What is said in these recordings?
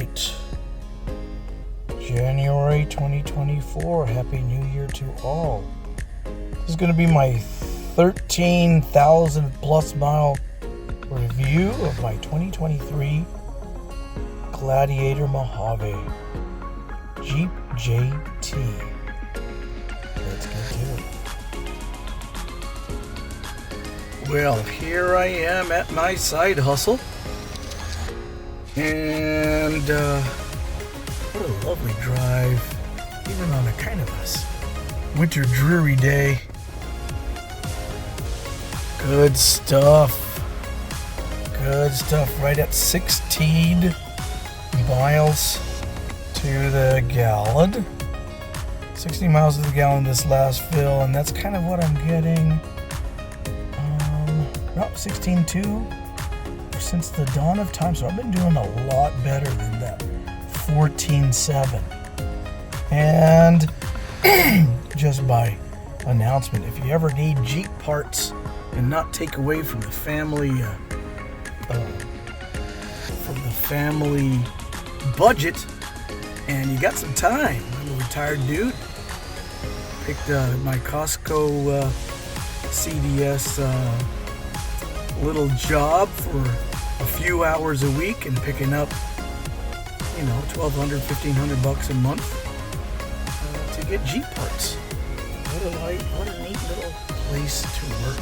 right, January 2024. Happy New Year to all. This is going to be my 13,000 plus mile review of my 2023 Gladiator Mojave Jeep JT. Let's get to it. Well, here I am at my side hustle. And what a lovely drive, even on a kind of a winter dreary day. Good stuff. Good stuff. Right at 16 miles to the gallon. 60 miles to the gallon this last fill, and that's kind of what I'm getting. About 16.2 since the dawn of time, so I've been doing a lot better than that 14.7. And just by announcement, if you ever need Jeep parts and not take away from the family budget, and you got some time, I'm a retired dude. Picked my Costco CDS little job for a few hours a week and picking up, $1,200, $1,500 a month to get Jeep parts. What a neat little place to work.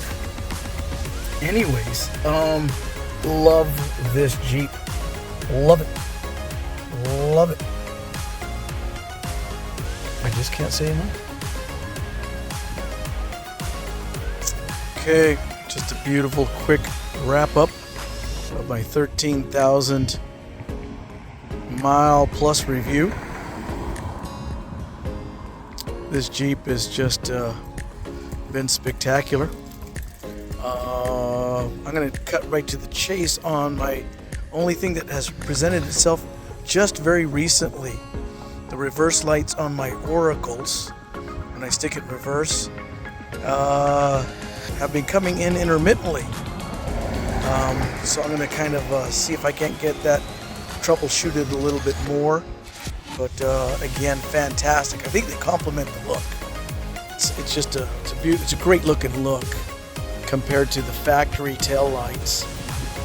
Anyways, love this Jeep. Love it. Love it. I just can't say enough. Okay, just a beautiful quick wrap up of my 13,000 mile plus review. This Jeep has just been spectacular. I'm going to cut right to the chase on my only thing that has presented itself just very recently. The reverse lights on my Oracles, when I stick it in reverse, have been coming in intermittently. So I'm going to kind of see if I can't get that troubleshooted a little bit more. But again, fantastic. I think they complement the look. It's just it's a great looking look compared to the factory tail lights.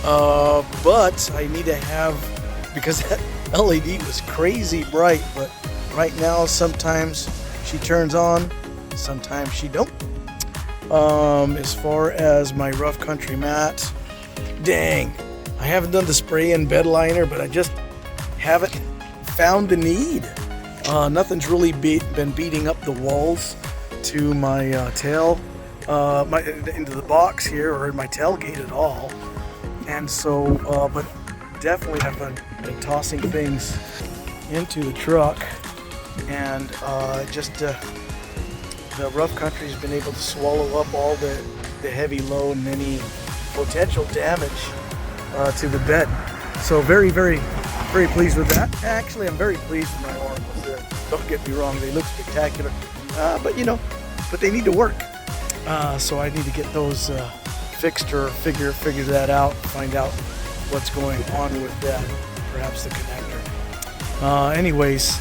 But I need to have, because that LED was crazy bright, but right now sometimes she turns on, sometimes she don't. As far as my rough country mat, dang, I haven't done the spray and bed liner, but I just haven't found the need. Nothing's really been beating up the walls to my tail, into the box here, or in my tailgate at all. And so, but definitely have been tossing things into the truck, and the rough country has been able to swallow up all the heavy load and any potential damage to the bed. So very, very, very pleased with that. Actually, I'm very pleased with my Oracles there. Don't get me wrong, they look spectacular. But they need to work. So I need to get those fixed or figure that out, find out what's going on with that, perhaps the connector. Anyways,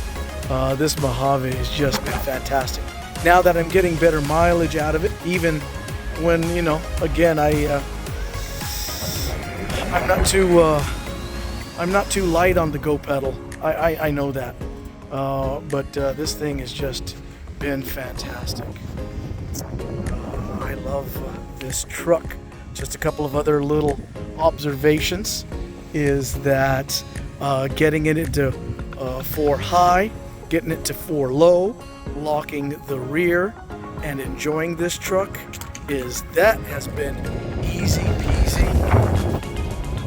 this Mojave has just been fantastic. Now that I'm getting better mileage out of it, even when, again, I'm not too light on the go pedal. I know that. But this thing has just been fantastic. I love this truck. Just a couple of other little observations is that getting it into 4 high, getting it to 4 low, locking the rear, and enjoying this truck has been easy peasy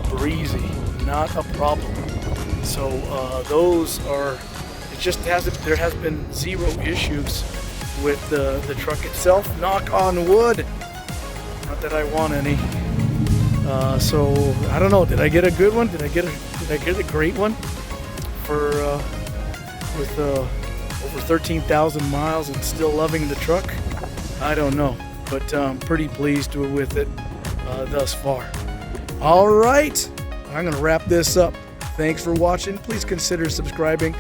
breezy, not a problem. So there has been 0 issues with the truck itself, knock on wood. Not that I want any. So I don't know, did I get a good one? Did I get a great one for with over 13,000 miles and still loving the truck? I don't know, but I'm pretty pleased with it thus far. All right, I'm gonna wrap this up. Thanks for watching. Please consider subscribing